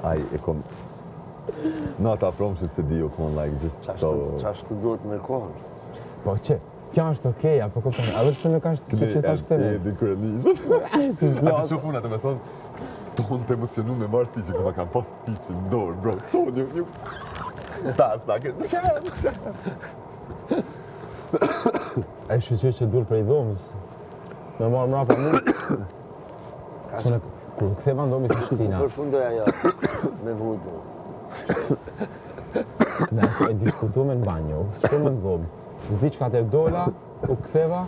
e kom... Not I promise se di u kom, like, just so... Qashtu duhet me kohën? Po që, kjo është okej, apo kupton, edhe pse nuk është se që thash këtë ne. Di kur e lish. A ti shumë puna të me thonë, tonë të emocionu me marrë sti që këma kam pas ti që në dorë, bro. Tonë një... Sta, E shqyqy që dur prej dhomës. Me marrë mrapa mu. Shune, kur këtheva ndomi të shtina. Kur fundoj ajo, me vudu. Ne ato e diskutume në banjo, shkome në dhomë. Zdi që ka tërë dola, u këtheva,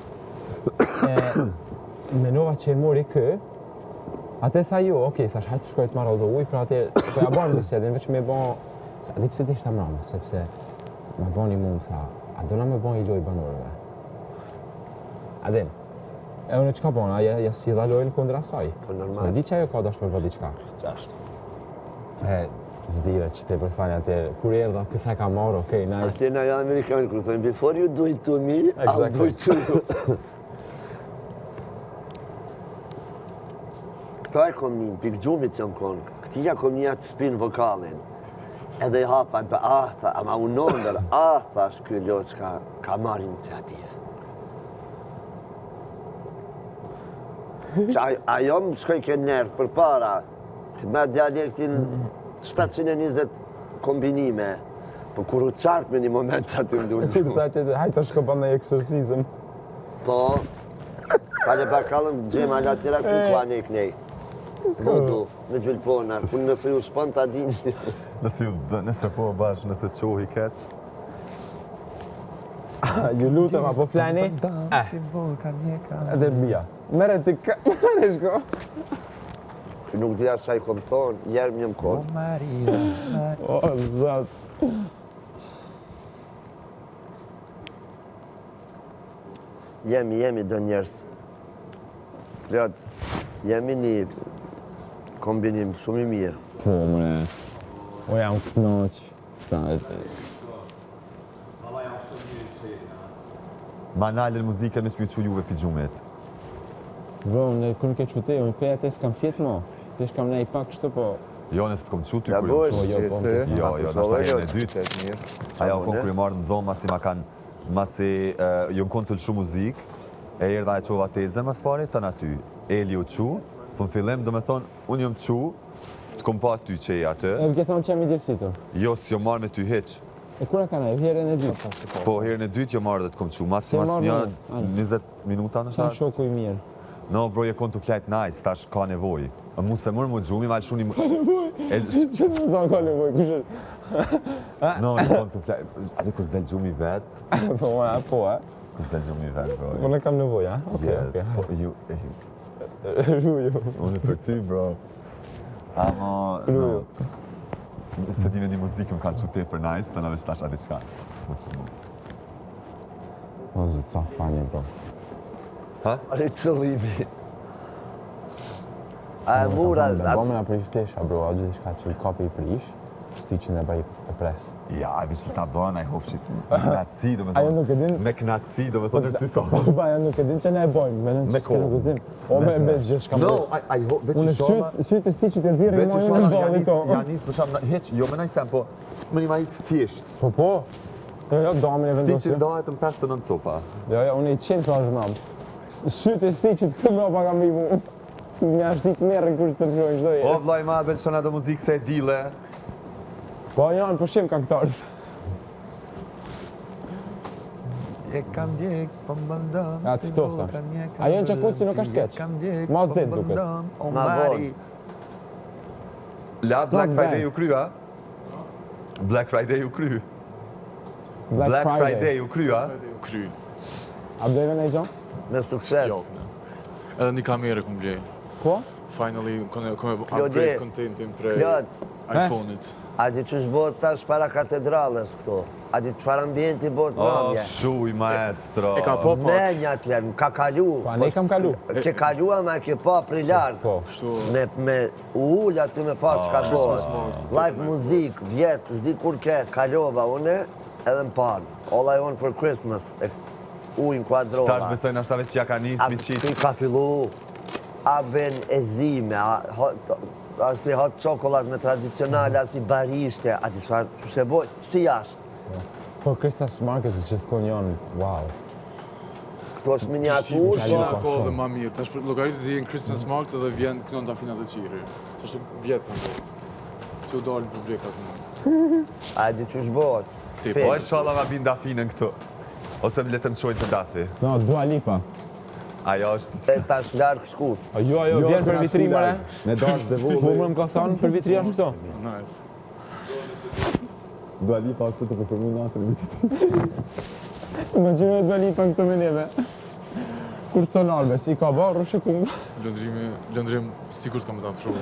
e menova që e mori kë, atë tha jo, okej, thash hajtë shkoj të marrë do ujë, pra atë, po ja barë në bisedin, veç me bon, a di pse t'ishta mramë, sepse me bon një mund, tha, a do na me bon i loj banorëve. A din, e unë qka bon, a si dha lojnë kundra saj. Po normal. Di që ajo ka dash për vëdi qka. Qashtu. Zdive që te përfani atë, kur e erdha, këthe ka marrë, okej, nice. Atje në ajo Amerikanë, kërë thënë, before you do it to me, I'll do it to you. Këta e kom një, pikë gjumit jam konë, këtia kom një atë spin vokalin. Edhe i hapan për tha, ama unondër, thash kjo ljoç ka marrë iniciativë. Ajo më shkoj ke nervë për para, me dialektin 720 kombinime, për kur u qartë me një moment që aty më dullë. Hajtë të shko pa në eksorsizm. Po, pale bakallëm gjemë ala tjera ku anë e kënej. Vudu, me gjulpona, ku nëse ju shpon të adini. Nëse po bash, nëse të qohi keq. Ju lutëm, apo flani? Edhe bia. Mere të ka... Mere shko. Nuk dhja shaj kom thonë, jerëm njëm kohë. O, zat. Jemi dë njerës. Plot, jemi një kombinim shumë i mirë. Po, mre. O, jam knoq. Ma nalën muzikën me s'pju që juve për gjumit. Bro, në kërë ke qute, unë për atë s'kam fjetë mo. Të shkam ne i pak kështu, po... Jo, nësë të kom qu ty Ja kur bojsh, Jo, nështë herën e dytë. Ajo kon kur i marrë në dhomë, masi ma kanë... Masi ju në konë të lëshu muzik, e erdha e qova tezën mas pare, të në aty. Eli u qu, për në fillim, do me thonë, unë jom qu, të kom pa ty që e atë. E më ke thonë që jam i dirësitur. Jo, s'jo marrë me ty heq. E kura ka ne, herën e dytë? Po, herën e dytë jo marrë dhe të kom qu. Mas një 20 minuta në Sa shtarë. shoku i mirë. No, bro, je konë të flajt nice, tash ka nevoj. Mu se mërë më gjumi, ma lëshu një... Që të më thonë ka nevoj, kushë? No, je konë të flajt... Ati kus del gjumi vetë? Po, Kus del gjumi vetë, bro. Po në kam nevoj, a? Okej. Ruju. Unë për ty, bro. Ama... Ruju. Se dime një muzikë më kanë që te për nice, të në veç tash ati qka. O, zë ca fanje, bro. Ha? Are qëllimi. A e mura... Bo me nga prish tesha, bro, a gjithë shka që i kapi i prish, si që në bëj e pres. Ja, e vishë ta bëna i hopshit. Me knaci, do me Ajo nuk e din... thonë. Me knaci, do me thonë nërë sy sa. Po, ajo nuk e din që ne e bojmë, me në që s'ke nuk uzim. O, me gjithë shka No, bro. I hope, veç Unë i shoma... sytë e sti që të zirë i Veç i mojnë në shoma, bali to. Janis, për shamë, heq, jo me najsem, po... Më një ma hitë thjesht. Po. Jo, damin e Sti vendosë. që ndahet në 5-9 copa. Jo, unë i qenë pra zhmam. Sytë e sti që të këmë pa kam i mu. Me ashtë ditë merë në kërë të përshojnë qdo O, vlaj ma, belqona do muzikë se e dile. Po, janë përshem këngëtarës. E kam djek, po më bëndëm, Ja, të shtofta. Ajo në qakutë si nuk është keq. Ma të zetë duket. Ma vonë. La Black bad. Friday u krya. Black Friday u kry. Black Friday u krya. Kry. A bleve në i gjo? Me sukses. Jo. Edhe një kamere kom blej. Po? Finally, kom e Klodi. upgrade contentin prej Klod. iPhone-it. A di që shbot tash para katedrales këto? A di çfarë ambienti bot O, mamje? shuj, maestro. E ka po pak. Menja t'len, ka kalu. Pa, ne kam kalu. Ke kalu ama ke pa pri larg. Po. Kështu. Me ull aty me pa çka Christmas bëhet. mode. Live muzik, vjet, s'di kur ke, kalova une edhe m'pan. All I want for Christmas. Ujnë kuadrova. Tash besoj në ashtave që ja ka njës mi qitë. Ka fillu, a ben e zime, as si hot çokoladë me tradicionale, as si barishte, ati çfarë, çu se boj, si jashtë. Po Christmas markets gjithkohë janë wow. Këto është miniaturë, Kina po, ka shumë. dhe ma mirë. Tash për llogaritë dhe në Christmas Market edhe vjen kënon ta finat e qiri. Tash vjet kanë bërë. Që u dalin publikat më. ajde që shbohet. Ti, Fe. Po, inshallah ma bin dafinën këtu. Ose më letëm qojnë të dafi. No, Dua Lipa. Ajo është... E tash larg shkurt. Jo, vjen për vitri mëre. Me dash dhe Po vullë. më ka thonë për vitri është këto. Nice. Dua Lipa këtu të përformu natën vitit. Më gjëve Dua Lipa në këtë meneve. Kur të larve, si ka barë, rëshë kumë. Lëndrim sigurt kam ta pru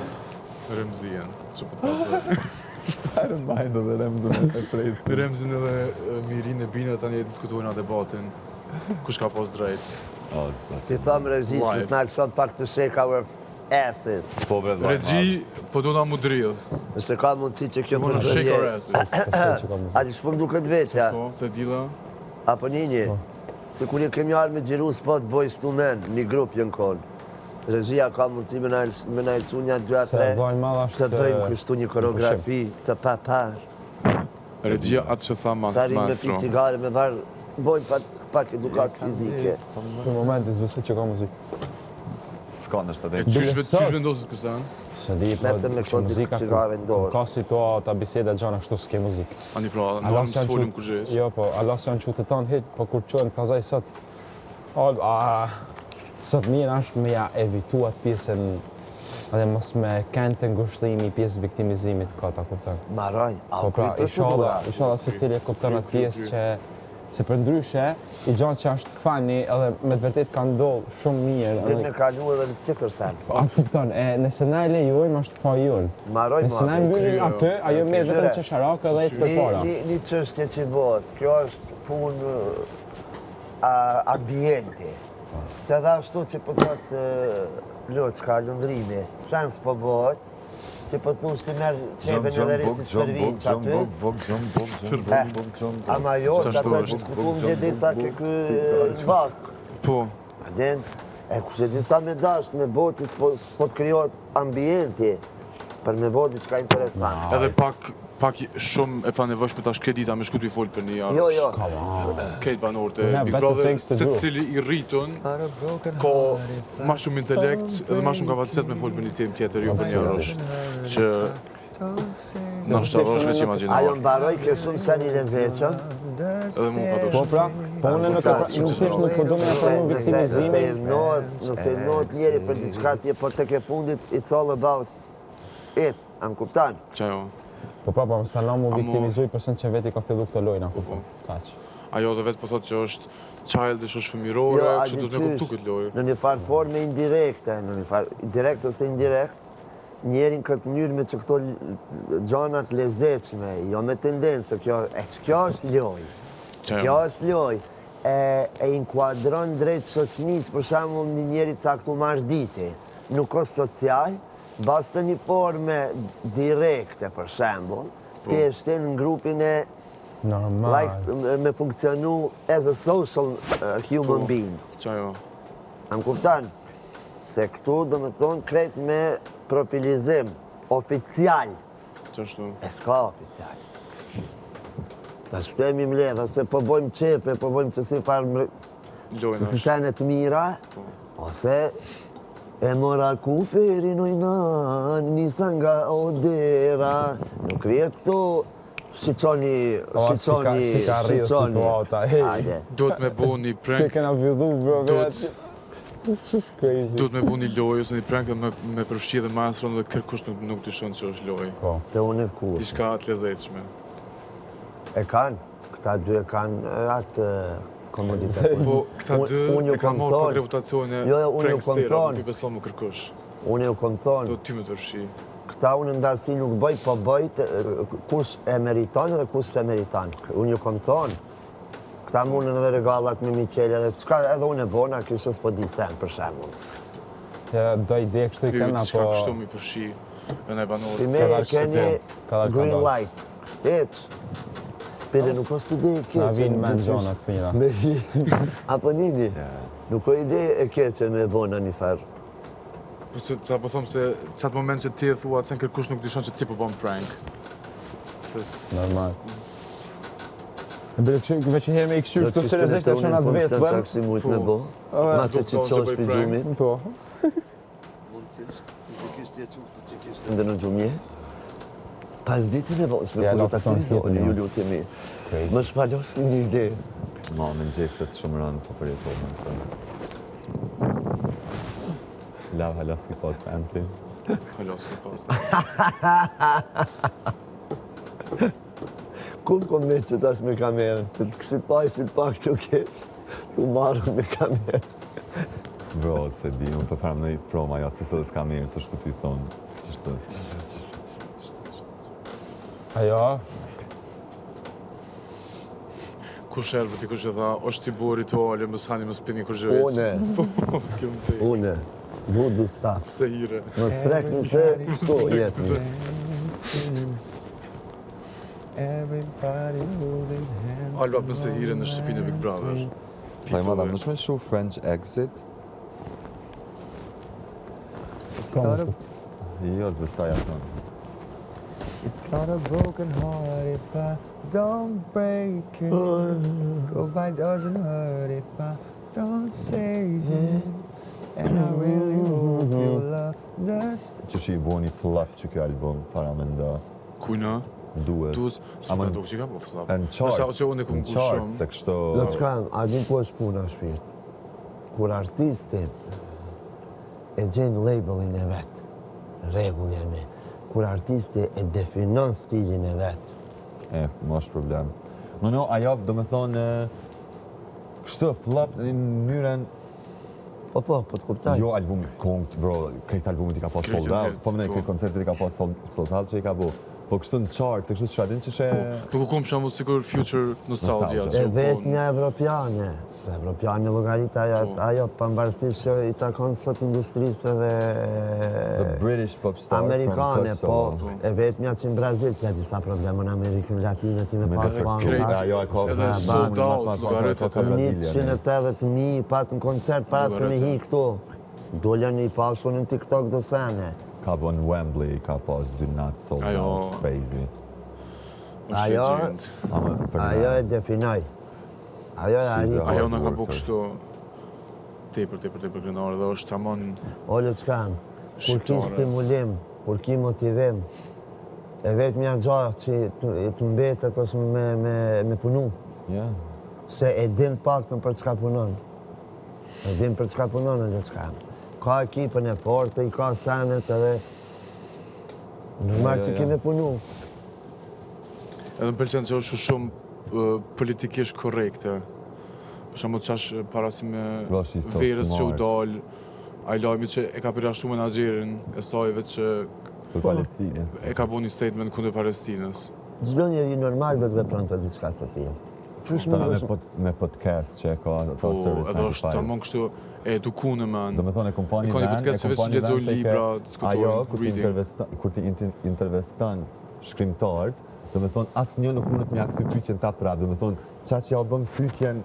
Remzien. Që po të kalë. Herën bajnë dhe rem dhe me prejtë. Remzin edhe Mirin e Bina tani e diskutojnë a debatin. Kush ka pas drejt. Ti thamë regjistë të nalë sot pak të shake our asses. Po, bre, dhe Regji, po do na mu dridh. Nëse ka mundësi që kjo Mona shake our asses. A di shpëm duket veçja, Po, se dila. apo një. Se kur kemi arë me gjiru spot Boyz II Men, një grup jënë konë. Regjia ka mundësi me na ilcu një 2-3 Se vojnë madh të është... bëjmë kështu një koreografi të papar. Regjia atë që tha Sarim me maestro. pi cigare me varë, bojmë pak edukat fizike. Në momentis vëse që ka muzikë. S'ka në E shtadek. qysh vendoset kësan? Se di, po, Vetëm me që këto muzika, cigare në dorë. ka situata, biseda gjana kështu s'ke muzikë. Ani pra, në Alas më s'folim kur gjesh. Jo, po, alas janë qytetan hit, po kur qojnë kazaj sot, sot mirë është me ja evitu atë pjesën, edhe mos me kënë të ngushtimi pjesë viktimizimit ka ta kupton. Maraj, a Po u kry pra, procedura. inshallah se cili e kupton atë pjesë që se për ndryshe, i gjanë që është fani edhe me të vërtet ka ndodhë shumë mirë. Ti me kalu edhe në tjetër sen. Po, a kupton, ne se na e lejojmë është pa jonë. Maraj, Nëse na e mbyllim atë, ajo me vetëm që sharaka dhe e të përpara. Një çështje që bëhet, kjo është punë ambienti. Se dhe ashtu që po thotë Loçka, lundrimi, sens po bëhet, që po thush të merë qeven edhe resi stërvin që aty. Ama jo, që atë diskutum gjë disa ke kë qvask. Po, Aden, kushe disa me dasht, me boti s'po të kryot ambienti, për me boti qka interesant. edhe pak shumë e pa nevojshme tash kredita me shkutu i folë për një jarë. Jo, jo. Këtë banorët e Yeah, Big better Brother, things to se do. cili i rritun, ka ma shumë intelekt edhe ma shumë kapacitet me folë për një temë tjetër, jo për një rosh, që në është rosh veç Ajo imaginar. mbaroj kjo shumë sen i lezeqën. Edhe mu pa Po doshë. pra, po unë nuk po do me e promu viktimizimin. Nëse not njeri për diçka tje, por tek e fundit, it's all about it. Am kuptan? Qa jo. Po pra, po më stana mu Amo- viktimizuj përsen që veti ka fillu këtë lojnë, a kupton. Kaq. Ajo dhe vetë po thotë që është childish, është fëmirore, Jo, kështë do të me kuptu këtë lojë. Në një farë forme indirekte, në një farë direkt ose indirekt, njerin këtë mënyrë me që këto gjanat lezeqme, jo me tendencë, kjo është lojë. Qa Kjo jo. është lojë. E inkuadron drejt shoqënisë, për shembull një njeri caktu marrditi, nuk është social, bas të një forme direkte, për shembull, ti e shten në grupin e Normal. me funksionu as a social human being. Qa jo. Am kuptan? Se këtu do me thonë krejt me profilizim, oficial, Qa shtu. e s'ka oficial. Ta shpemi mledha, se po bojmë qefe, po bojmë që si farë Lojnë që si është. senet mira, ose e mora kuferin ojna, nisa nga odera. Nuk rje këtu shiqoni, Si ka rrë situata, hej. Hajde. Duhet me bo një Se prank, kena fillu, bro, Duhet- Just crazy. duhet me bo një lojë ose një prank me përfshi dhe maestron dhe kërkush nuk të shënë që është lojë. Po. Të unë e kur. Diçka të lezetshme. E kanë, këta dy e kanë atë komoditet. Po, këta Unë dy ju e ka kom morë thonë. pak reputacione Jo, unë ju kom prankstera, thonë. nuk i beson më kërkush. Unë ju kom thonë, Do ty me të përfshi. këta unë ndasi nuk bëj, po bëj kush e meriton dhe kush se meriton. Unë ju kom thonë, këta mundën edhe regalat me Miqele dhe qka edhe unë e bona, kështë s'po di sen, për shemull. Do ide kështu i Jo, kena, diçka po... kështu mi përfshi e ne Si banorët. me varë se keni tem, ka dalë green ka dalë. light. Eq. Pede nuk është ide e keqe. Na vinë me nuk në është- gjonat të mira. Me hi. Apo nini? Nuk o ide e keqe me bona një farë. Po se ça po them se çat moment që ti e thua se kërkush nuk dishon që ti po bën prank. Normal. Veç herë me i këshyrë shtu seriozisht e shona të vetë, bërë? Si mujtë me bo, ma se që qosh për gjumit. Po. Mundësisht, që kishtë jetu se që kishtë ndë në gjumje. Pas ditën e vojës me kërë të aktualizoni, ju lutemi. Më shpalos një ide. Ma, me në gjestet shumë rënë po përjetohen. Lav halas ki pas anti. Halos ki pas. Kumë kom me që tash me kamerën, të të këshit pa ishit pak të kesh, të marrë me kamerën. Bro, se di, unë përfarëm në i proma, ja, si të dhe s'ka mirë, të shku t'i thonë, që shtë. Ajo? Kush erë, ti kush e tha, është ti bu rituale, më s'hani më s'pini kur zhëveç. Une. Po, s'kem te. Une, budu sta. Se hire. Më sprek në se, shko jetë. Alba për se hire në shtëpinë e Big Brother. Taj madam, në shme shu French Exit? Jo, s'besaj asan. It's not a broken heart if I don't break it. Goodbye doesn't hurt if I don't say it. And I really hope you'll understand. Që shi i bo një flop që kjo album, para me nda. Kujna? Dues. Dues, s'po Ama ka do që ka po flap. Në charts, Nësa që unë e kumë në kush charts, shumë. se kështu... Do të shkam, a din ku është puna shpirt? Kur artistin e gjenë labelin e vetë, regull jemi, kur artisti e definon stilin e vetë, më është problem. No, ajo, do me thonë, kështu flop në mënyrën, po të kuptaj. jo albumi kongt, bro, krejt albumit i ka pas Krejt sold out, albumit, po më ne po. këtë koncertit i ka pas sold out që i ka bu. Po kështu në charts, se kështu të shadin që she... Po ku kumë shumë sikur Future Nostalgia. E vetë një evropiane, se evropiane logarit ajo përmbarësisht që i takon sot industrisë The dhe British pop star amerikane, from po Kosovo. e vetë një që në Brazil ka disa probleme në Amerikën Latine ti me Me pas edhe panë. krejt, ajo e ka edhe shumë sold më out, pas llogaret e ka të- Brazilja, ne. 180.000 pat në koncert para se me hi këtu. Dollën i pashun në TikTok do sene. Ka bon Wembley, ka pas 2 natë sold Ajo- out, crazy. Ajo- Ama për Ajo e definoj. Ajo e She's arrit. a- Ajo në ka bu worker. kështu tepër krenare dhe është tamon Ollë të kam, kur ki shqiptare. stimulim, kur ki motivim, e vetë mja gjatë që të mbetet është me punu. Yeah. Se e din pak në për çka punon. E din për çka punon në dhe çka. Ka ekipën e fortë, i ka senet edhe normal që ki me punu. Edhe më pëlqen që është shumë politikisht korrekte. Për shembull çash para si me Bro, she's so verës që u smart. dal, ai lajmi që e ka përjashtu menaxherin e saj vetë që Për Palestinë. e ka bënë një statement kundër Palestinës. Çdo njeri normal do të vepron të diçka të tillë. Qysh Tana më me podcast që e ka ato Po, Service edhe është 95. tamon kështu e edukuar man. Do me thonë e kompani E ka një podcast që veç lexoj libra, diskutojnë, ajo, reading. kur ti interviston shkrimtarët, do me thonë asë një nuk mundet mja këtë pyetjen ta prapë, do me thonë qa që ja o bën pyetjen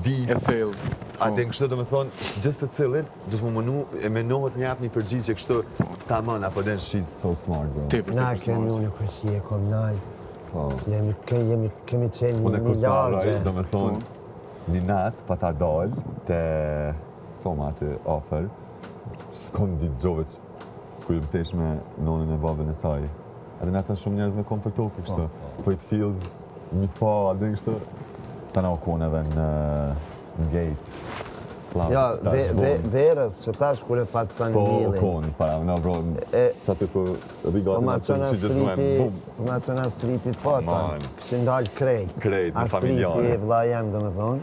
di, E thellë. a den kështu do me thonë gjithë se cilit, do të më mënu, e menohet një jap një përgjigje kështu ta mën, apo den she's so smart, bro. Na Tepër kemi smart. unë kërësi e kom naj. Po. Kemi qenë Unë e një kur saraj, lagje. do me thonë, një natë pa ta dalë te Soma aty ofër, s'kom ditë gjove që ku jëm tesh me nonën e babën e saj. Edhe në ata shumë njerëz me kom për topi kështu. Po it fields, mi fa, adin kështu. Ta na u koneve në gate. Ja, verës që tash kur e patë sa në Po, njëllin. koni, para, no bro, E- që aty ku Po rigatë ma nga që qëna që gjësme, bum, striti fota, Man. këshin dalë krejt. Krejt, në A familjare. striti, vla jem, do me thonë,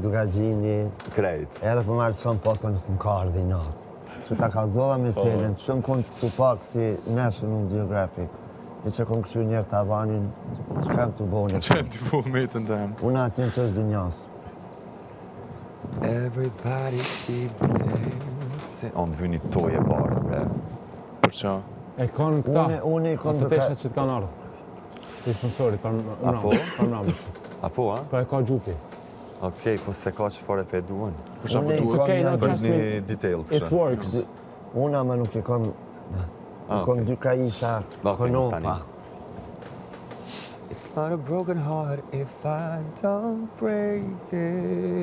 duga gjini, krejt. edhe për marrë shumë foto në të më kardi i natë. Që ta kalzova me selën, që shumë konë të pak si National Geographic. E që konë këshu njerë të avanin, që kam të bone. Që ti po metën tem. Unë atë jenë që është dënjas. Everybody keep dancing. O, më vyni toje barë, bre. Për ça? E kanë këta. Unë i kom Ato të ka... teshat që t'kanë ardhur. Të sponsorit, Apo? për mramësh. Apo, a? Po e ka gjupi. Okej, po se ka që fare pe duan. Për ça po Unë i duhet? It's okay, no, Për trust një me. details, It kështu. works. Una ma nuk e kon... Ah, Kon okay. dy ka isha Okay, konopa. mos It's not a broken heart if I don't break it.